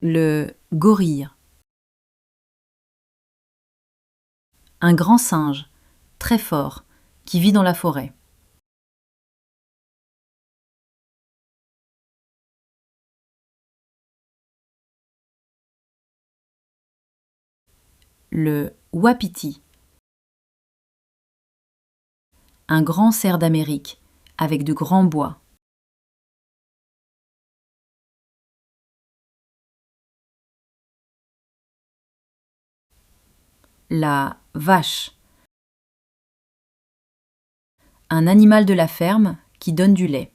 Le gorille. Un grand singe, très fort, qui vit dans la forêt. Le wapiti. Un grand cerf d'Amérique, avec de grands bois. La vache. Un animal de la ferme qui donne du lait.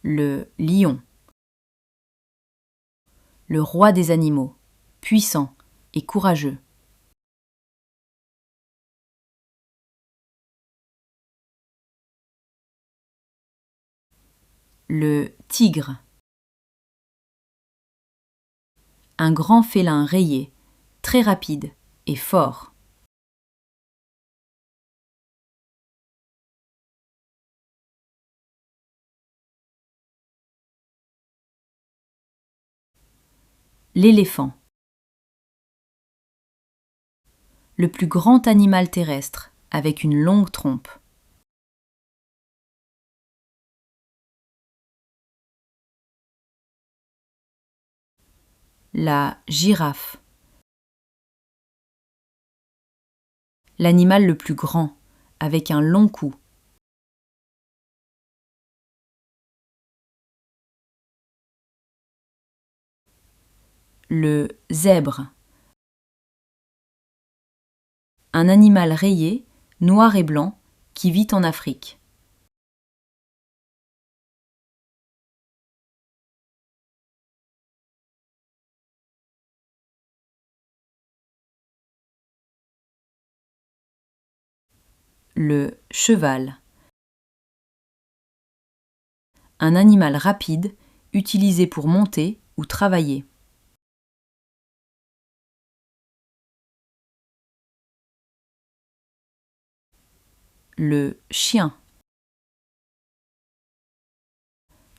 Le lion. Le roi des animaux, puissant et courageux. Le tigre. Un grand félin rayé, très rapide et fort. L'éléphant. Le plus grand animal terrestre, avec une longue trompe. La girafe. L'animal le plus grand, avec un long cou. Le zèbre. Un animal rayé, noir et blanc, qui vit en Afrique. Le cheval. Un animal rapide, utilisé pour monter ou travailler. Le chien.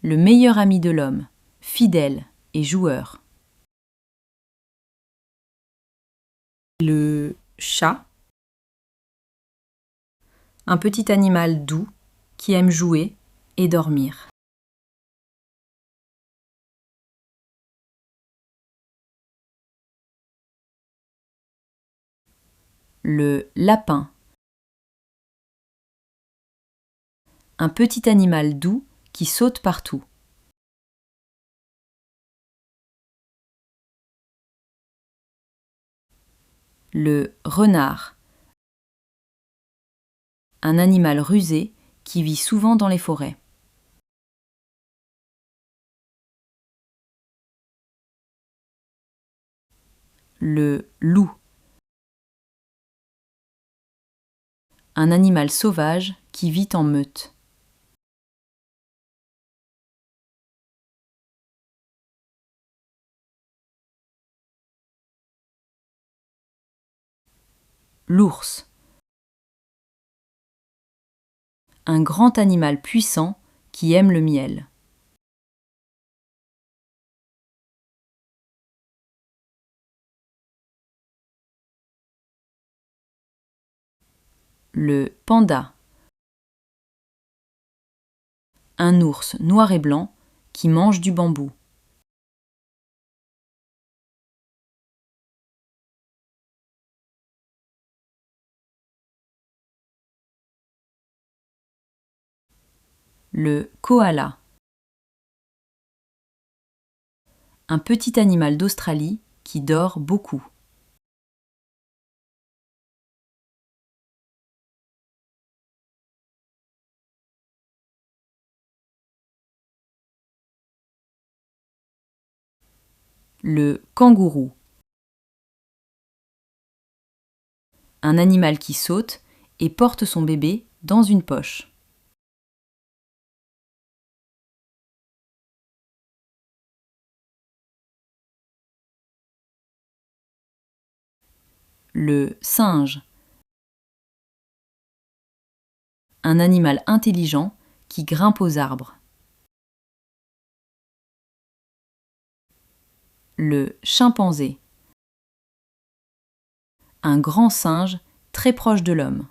Le meilleur ami de l'homme, fidèle et joueur. Le chat. Un petit animal doux qui aime jouer et dormir. Le lapin. Un petit animal doux qui saute partout. Le renard. Un animal rusé qui vit souvent dans les forêts. Le loup. Un animal sauvage qui vit en meute. L'ours. Un grand animal puissant qui aime le miel. Le panda. Un ours noir et blanc qui mange du bambou. Le koala. Un petit animal d'Australie qui dort beaucoup. Le kangourou. Un animal qui saute et porte son bébé dans une poche. Le singe. un animal intelligent qui grimpe aux arbres. Le chimpanzé, un grand singe très proche de l'homme.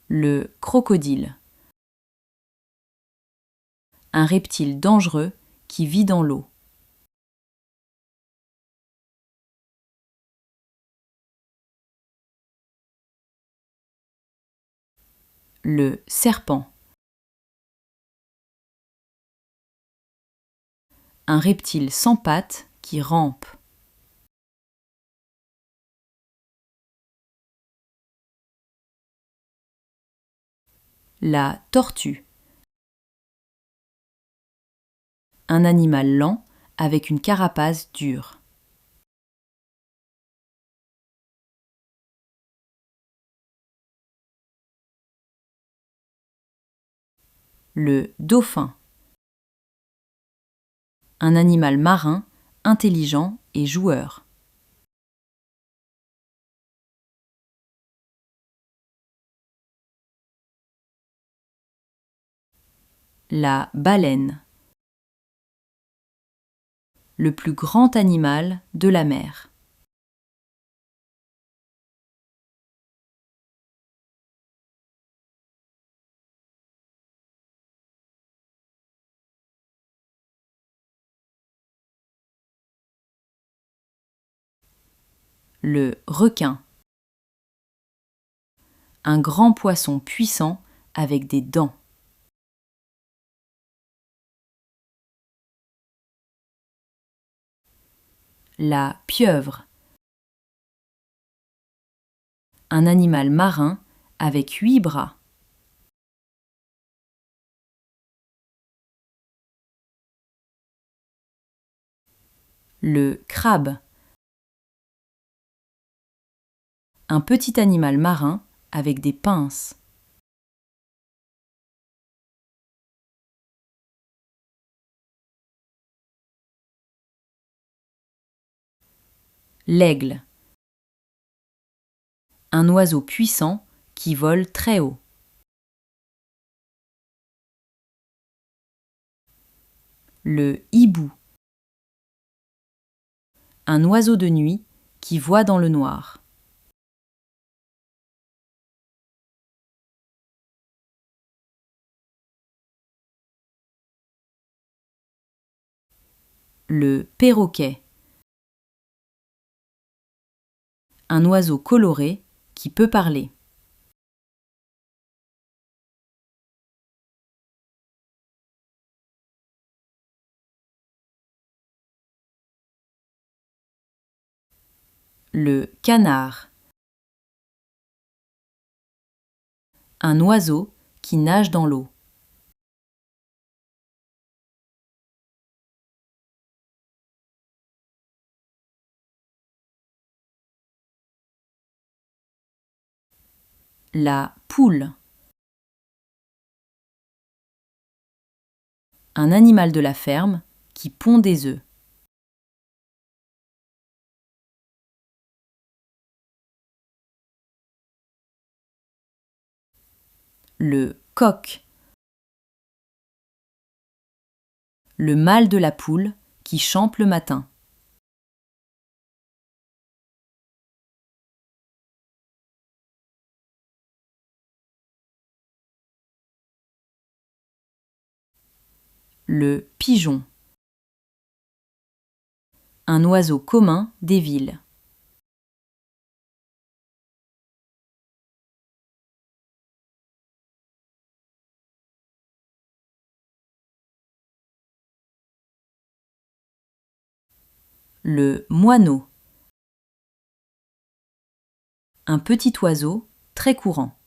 Le crocodile, un reptile dangereux qui vit dans l'eau. Le serpent, un reptile sans pattes qui rampe. La tortue, un animal lent avec une carapace dure. Le dauphin, un animal marin, intelligent et joueur. La baleine, le plus grand animal de la mer. Le requin, un grand poisson puissant avec des dents. La pieuvre, un animal marin avec 8 bras. Le crabe, un petit animal marin avec des pinces. L'aigle, un oiseau puissant qui vole très haut. Le hibou, un oiseau de nuit qui voit dans le noir. Le perroquet, un oiseau coloré qui peut parler. Le canard, un oiseau qui nage dans l'eau. La poule, un animal de la ferme qui pond des œufs. Le coq, le mâle de la poule qui chante le matin. Le pigeon, un oiseau commun des villes. Le moineau, un petit oiseau très courant.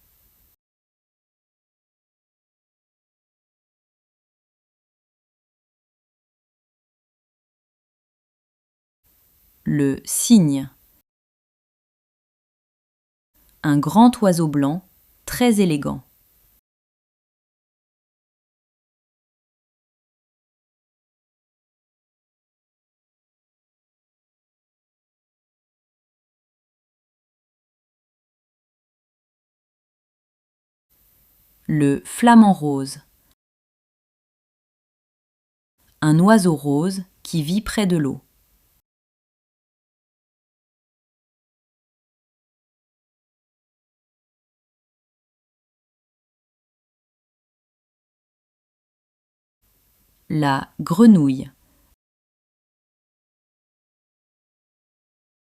Le cygne, un grand oiseau blanc très élégant. Le flamant rose. Un oiseau rose qui vit près de l'eau. La grenouille.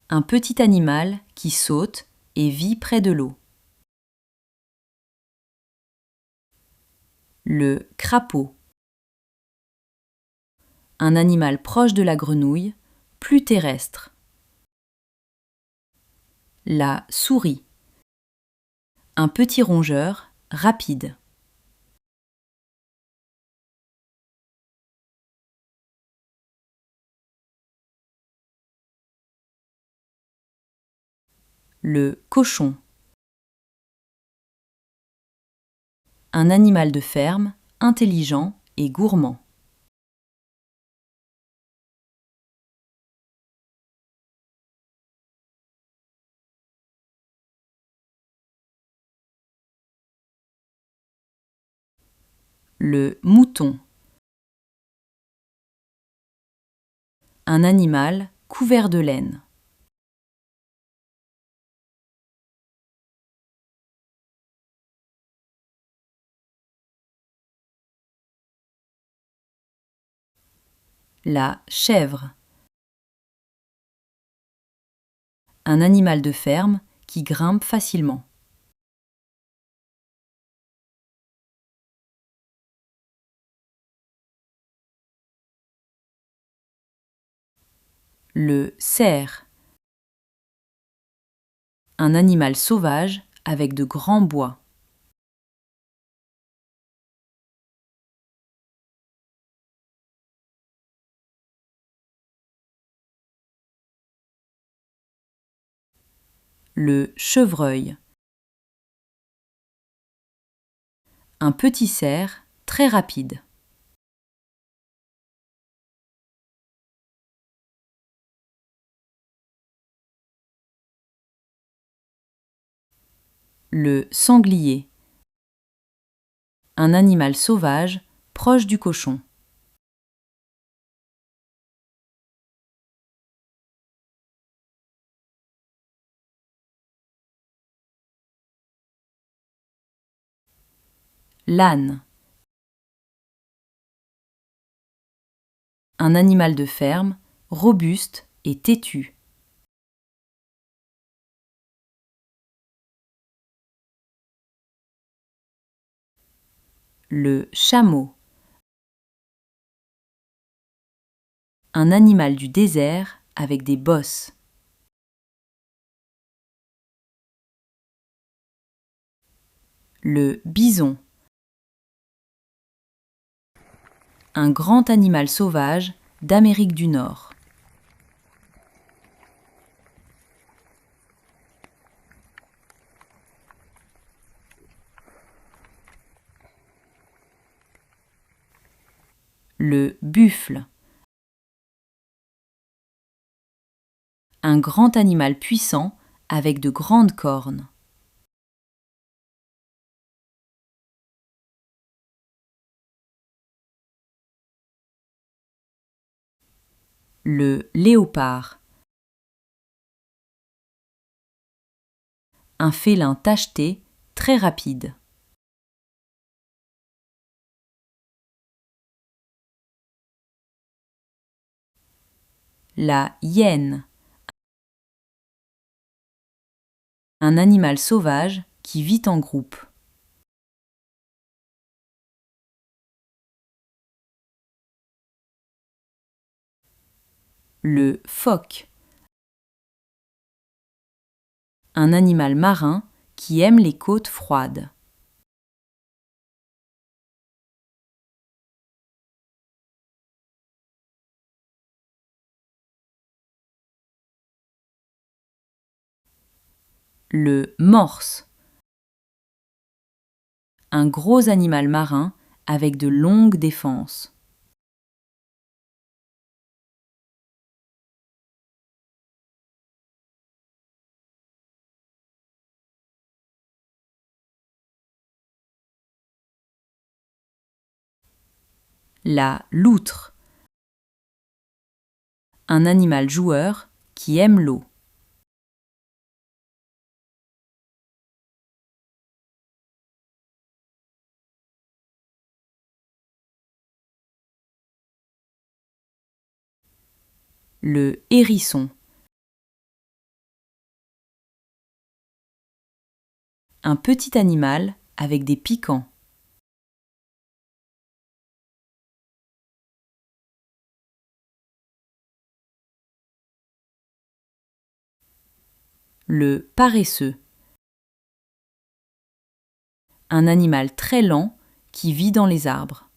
Un petit animal qui saute et vit près de l'eau. Le crapaud. Un animal proche de la grenouille, plus terrestre. La souris. Un petit rongeur, rapide. Le cochon. Un animal de ferme, intelligent et gourmand. Le mouton. Un animal couvert de laine. La chèvre. Un animal de ferme qui grimpe facilement. Le cerf. Un animal sauvage avec de grands bois. Le chevreuil. Un petit cerf très rapide. Le sanglier. Un animal sauvage proche du cochon. L'âne. Un animal de ferme, robuste et têtu. Le chameau. Un animal du désert avec des bosses. Le bison. Un grand animal sauvage d'Amérique du Nord. Le buffle. Un grand animal puissant avec de grandes cornes. Le léopard. Un félin tacheté très rapide. La hyène. Un animal sauvage qui vit en groupe. Le phoque. Un animal marin qui aime les côtes froides. Le morse. Un gros animal marin avec de longues défenses. La loutre. Un animal joueur qui aime l'eau. Le hérisson. Un petit animal avec des piquants. Le paresseux. Un animal très lent qui vit dans les arbres.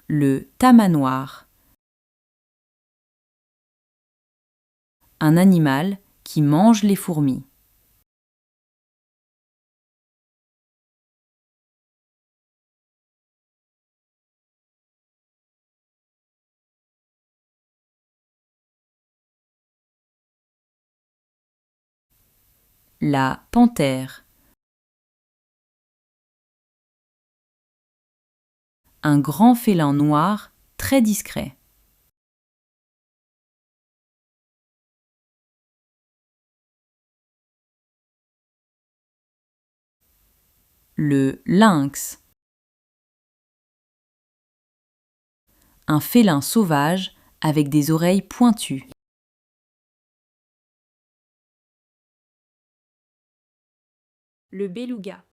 Le tamanoir. Un animal qui mange les fourmis. La panthère. Un grand félin noir très discret. Le lynx. Un félin sauvage avec des oreilles pointues. Le beluga.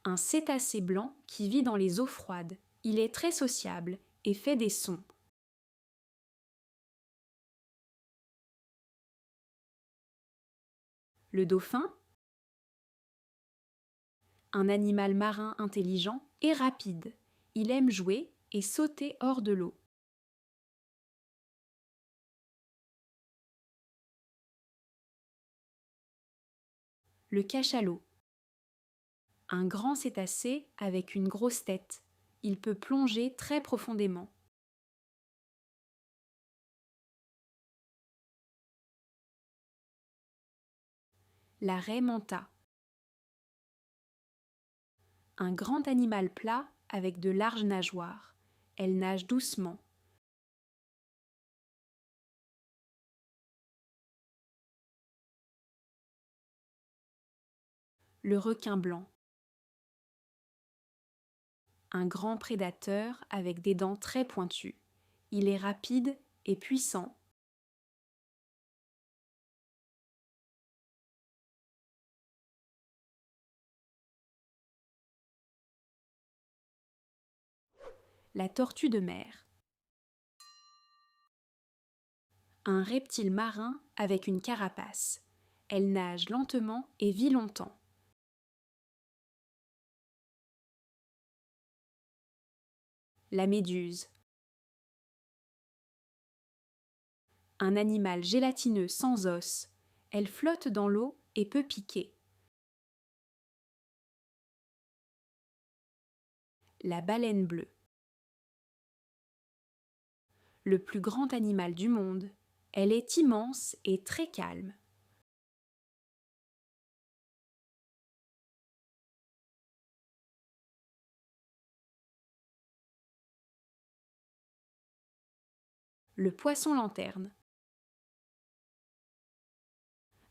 Un cétacé blanc qui vit dans les eaux froides. Il est très sociable et fait des sons. Le dauphin. Un animal marin intelligent et rapide. Il aime jouer et sauter hors de l'eau. Le cachalot. Un grand cétacé avec une grosse tête. Il peut plonger très profondément. La raie manta. Un grand animal plat avec de larges nageoires. Elle nage doucement. Le requin blanc. Un grand prédateur avec des dents très pointues. Il est rapide et puissant. La tortue de mer. Un reptile marin avec une carapace. Elle nage lentement et vit longtemps. La méduse. Un animal gélatineux sans os. Elle flotte dans l'eau et peut piquer. La baleine bleue. Le plus grand animal du monde. Elle est immense et très calme. Le poisson lanterne.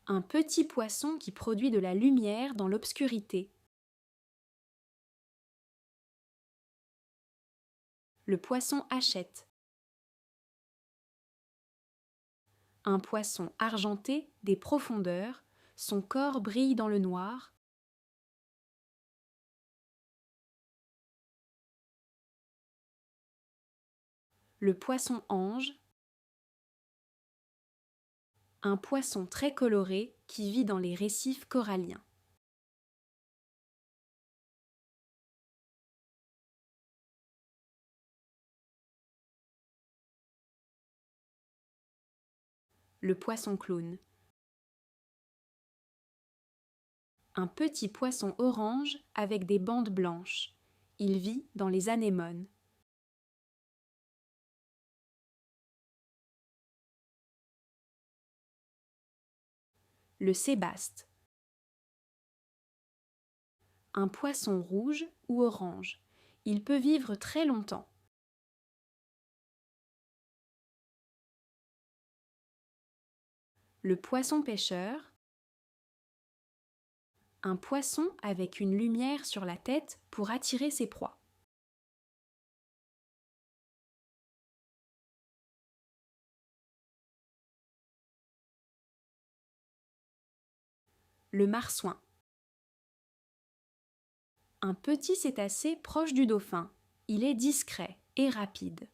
Un petit poisson qui produit de la lumière dans l'obscurité. Le poisson hachette. Un poisson argenté des profondeurs, son corps brille dans le noir. Le poisson ange. Un poisson très coloré qui vit dans les récifs coralliens. Le poisson clown. Un petit poisson orange avec des bandes blanches. Il vit dans les anémones. Le sébaste. Un poisson rouge ou orange. Il peut vivre très longtemps. Le poisson pêcheur. Un poisson avec une lumière sur la tête pour attirer ses proies. Le marsouin. Un petit cétacé proche du dauphin. Il est discret et rapide.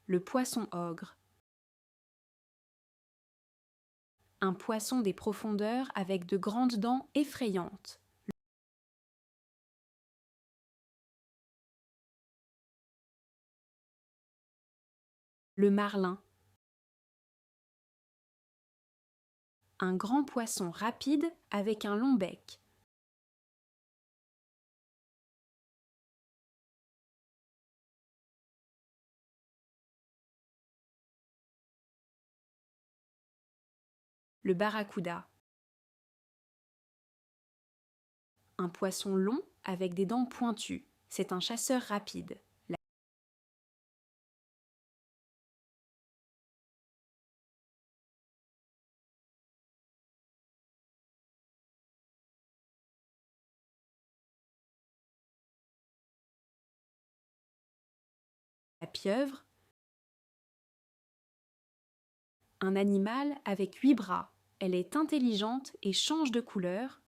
Le poisson ogre. Un poisson des profondeurs avec de grandes dents effrayantes. Le marlin. Un grand poisson rapide avec un long bec. Le barracuda. Un poisson long avec des dents pointues. C'est un chasseur rapide. La pieuvre. Un animal avec 8 bras. Elle est intelligente et change de couleur.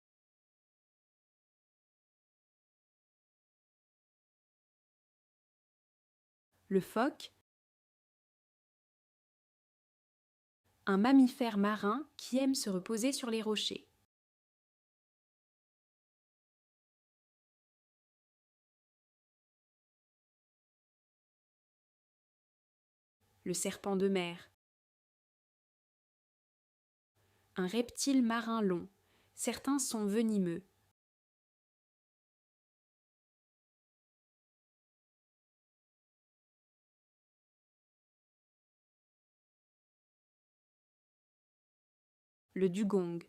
Le phoque. Un mammifère marin qui aime se reposer sur les rochers. Le serpent de mer. Un reptile marin long. Certains sont venimeux. Le dugong.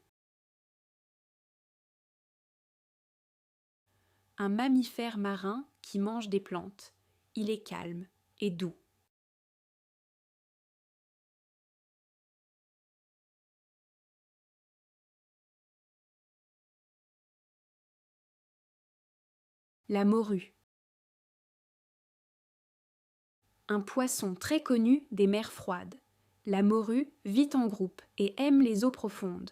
Un mammifère marin qui mange des plantes. Il est calme et doux. La morue. Un poisson très connu des mers froides. La morue vit en groupe et aime les eaux profondes.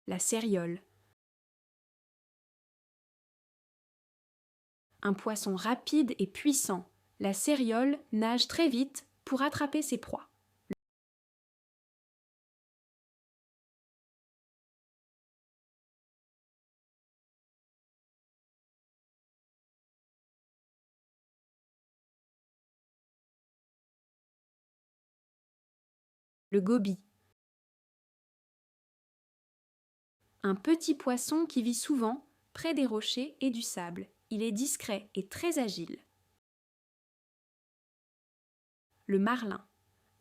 La cériole. Un poisson rapide et puissant. La cériole nage très vite pour attraper ses proies. Le goby. Un petit poisson qui vit souvent près des rochers et du sable. Il est discret et très agile. Le marlin.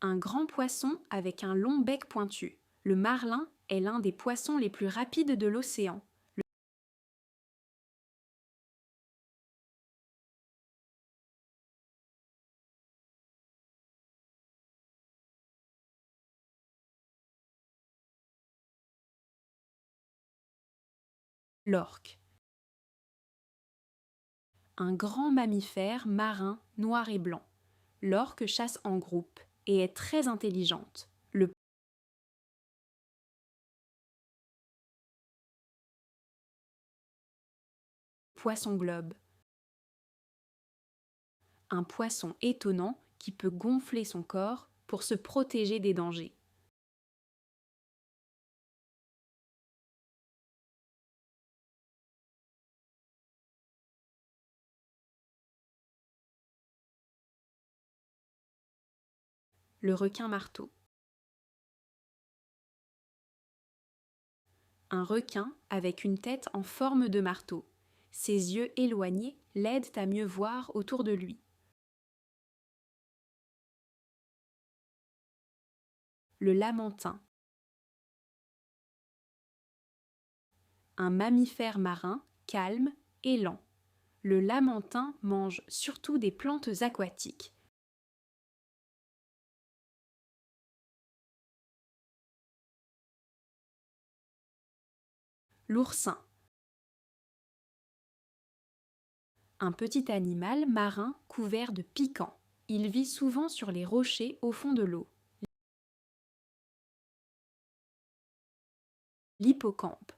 Un grand poisson avec un long bec pointu. Le marlin est l'un des poissons les plus rapides de l'océan. L'orque. Un grand mammifère marin noir et blanc. L'orque chasse en groupe et est très intelligente. Le poisson globe. Un poisson étonnant qui peut gonfler son corps pour se protéger des dangers. le requin-marteau. Un requin avec une tête en forme de marteau. Ses yeux éloignés l'aident à mieux voir autour de lui. Le lamantin. Un mammifère marin calme et lent. Le lamantin mange surtout des plantes aquatiques. L'oursin. Un petit animal marin couvert de piquants. Il vit souvent sur les rochers au fond de l'eau. L'hippocampe.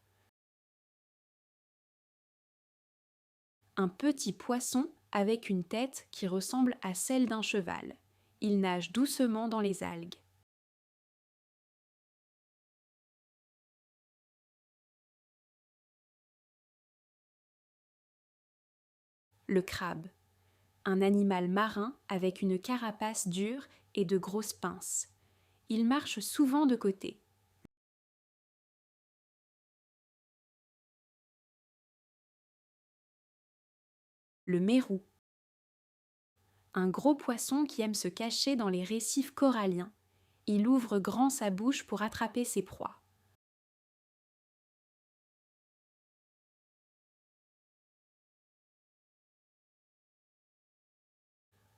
Un petit poisson avec une tête qui ressemble à celle d'un cheval. Il nage doucement dans les algues. Le crabe. Un animal marin avec une carapace dure et de grosses pinces. Il marche souvent de côté. Le mérou. Un gros poisson qui aime se cacher dans les récifs coralliens. Il ouvre grand sa bouche pour attraper ses proies.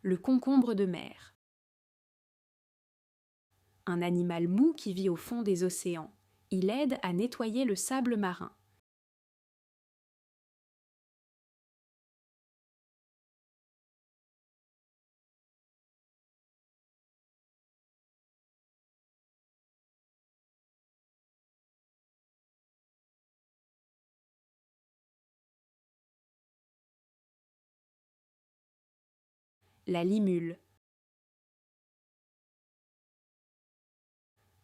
Le concombre de mer. Un animal mou qui vit au fond des océans. Il aide à nettoyer le sable marin. La limule.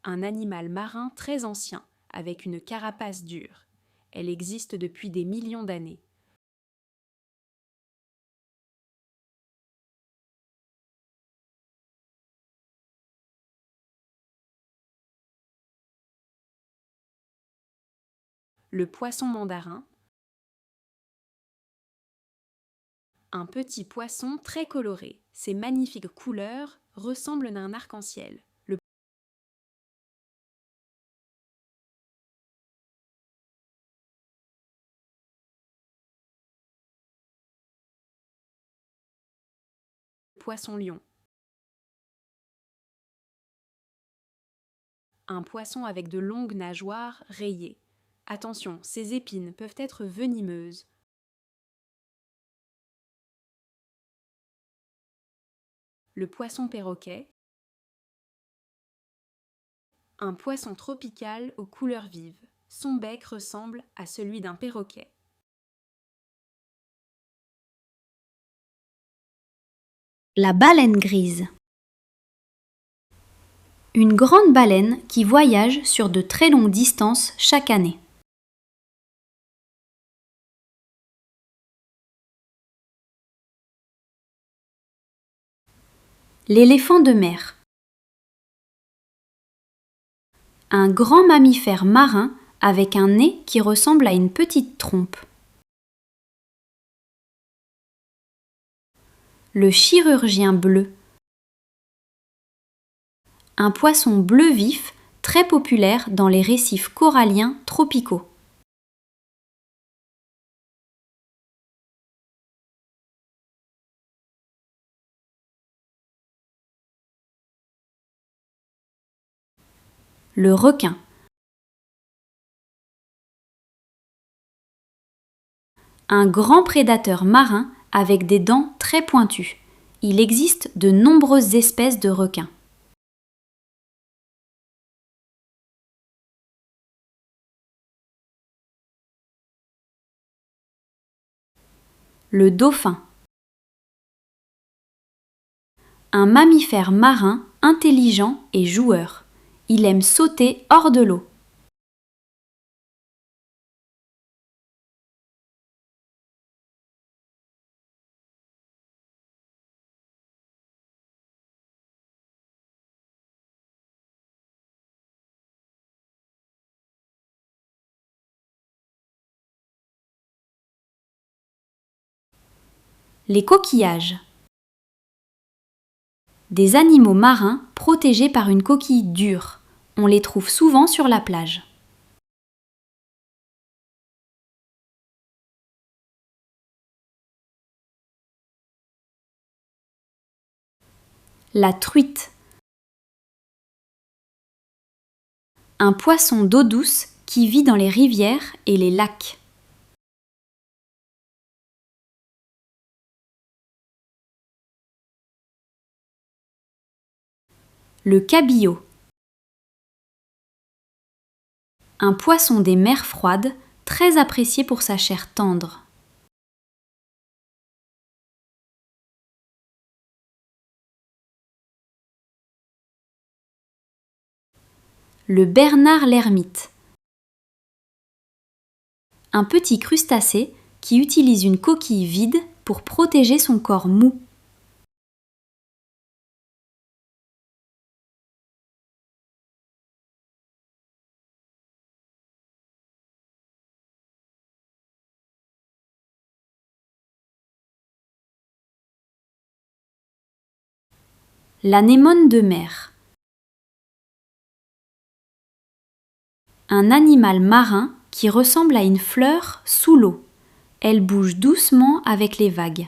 Un animal marin très ancien, avec une carapace dure. Elle existe depuis des millions d'années. Le poisson mandarin. Un petit poisson très coloré. Ses magnifiques couleurs ressemblent à un arc-en-ciel. Poisson-lion. Un poisson avec de longues nageoires rayées. Attention, ses épines peuvent être venimeuses. Le poisson-perroquet. Un poisson tropical aux couleurs vives. Son bec ressemble à celui d'un perroquet. La baleine grise. Une grande baleine qui voyage sur de très longues distances chaque année. L'éléphant de mer. Un grand mammifère marin avec un nez qui ressemble à une petite trompe. Le chirurgien bleu. Un poisson bleu vif très populaire dans les récifs coralliens tropicaux. Le requin. Un grand prédateur marin avec des dents très pointues. Il existe de nombreuses espèces de requins. Le dauphin. Un mammifère marin intelligent et joueur. Il aime sauter hors de l'eau. Les coquillages. Des animaux marins protégés par une coquille dure. On les trouve souvent sur la plage. La truite. Un poisson d'eau douce qui vit dans les rivières et les lacs. Le cabillaud. Un poisson des mers froides, très apprécié pour sa chair tendre. Le bernard l'ermite. Un petit crustacé qui utilise une coquille vide pour protéger son corps mou. L'anémone de mer. Un animal marin qui ressemble à une fleur sous l'eau. Elle bouge doucement avec les vagues.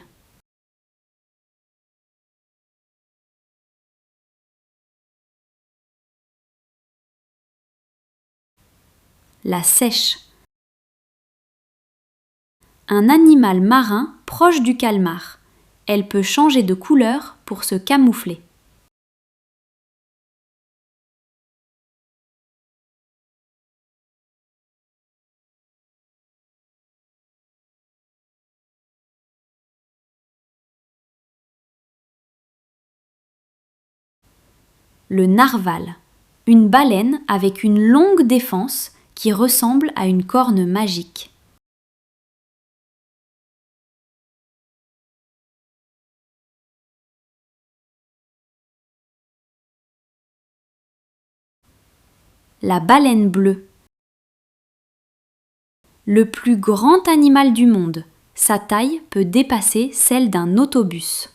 La seiche. Un animal marin proche du calmar. Elle peut changer de couleur pour se camoufler. Le narval. Une baleine avec une longue défense qui ressemble à une corne magique. La baleine bleue. Le plus grand animal du monde. Sa taille peut dépasser celle d'un autobus.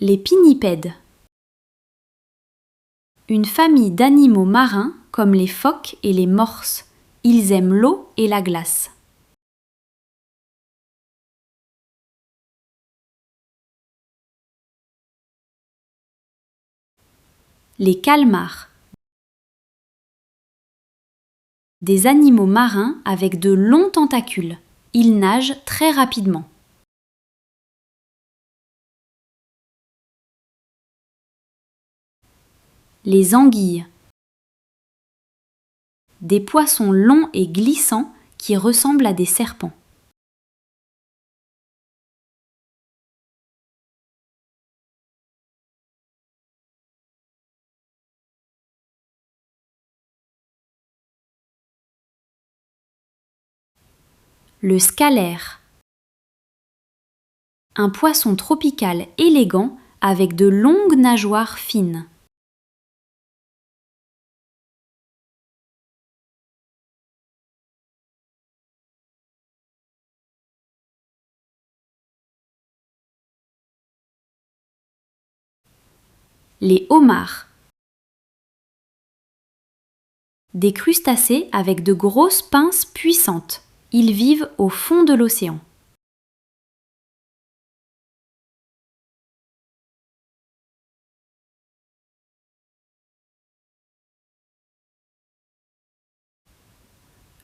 Les pinnipèdes. Une famille d'animaux marins comme les phoques et les morses. Ils aiment l'eau et la glace. Les calmars. Des animaux marins avec de longs tentacules. Ils nagent très rapidement. Les anguilles. Des poissons longs et glissants qui ressemblent à des serpents. Le scalaire. Un poisson tropical élégant avec de longues nageoires fines. Les homards. Des crustacés avec de grosses pinces puissantes. Ils vivent au fond de l'océan.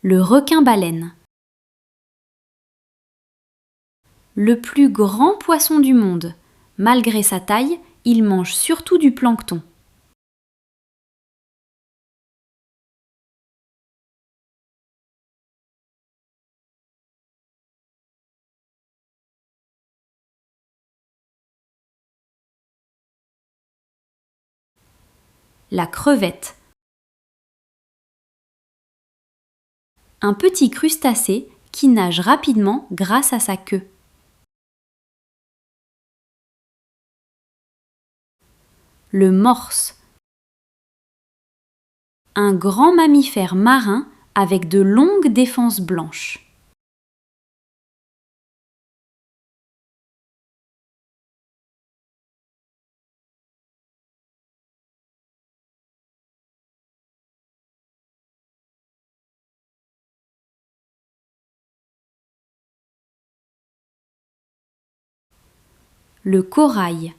Le requin-baleine. Le plus grand poisson du monde. Malgré sa taille, il mange surtout du plancton. La crevette. un petit crustacé qui nage rapidement grâce à sa queue. Le morse, un grand mammifère marin avec de longues défenses blanches. Le corail,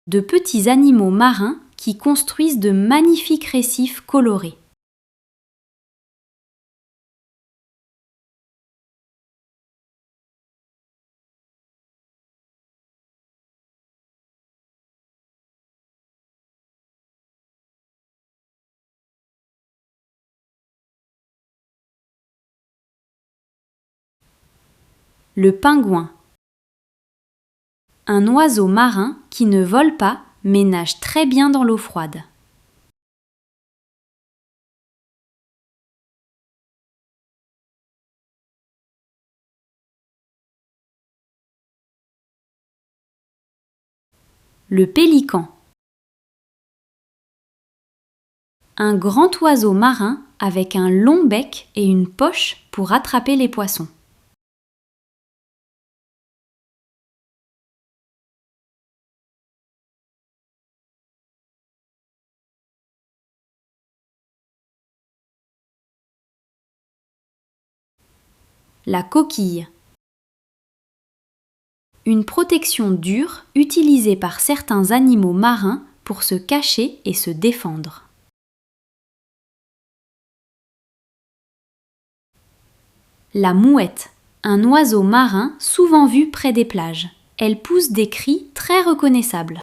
de petits animaux marins qui construisent de magnifiques récifs colorés. Le pingouin, un oiseau marin qui ne vole pas mais nage très bien dans l'eau froide. Le pélican, un grand oiseau marin avec un long bec et une poche pour attraper les poissons. La coquille, une protection dure utilisée par certains animaux marins pour se cacher et se défendre. La mouette, un oiseau marin souvent vu près des plages. Elle pousse des cris très reconnaissables.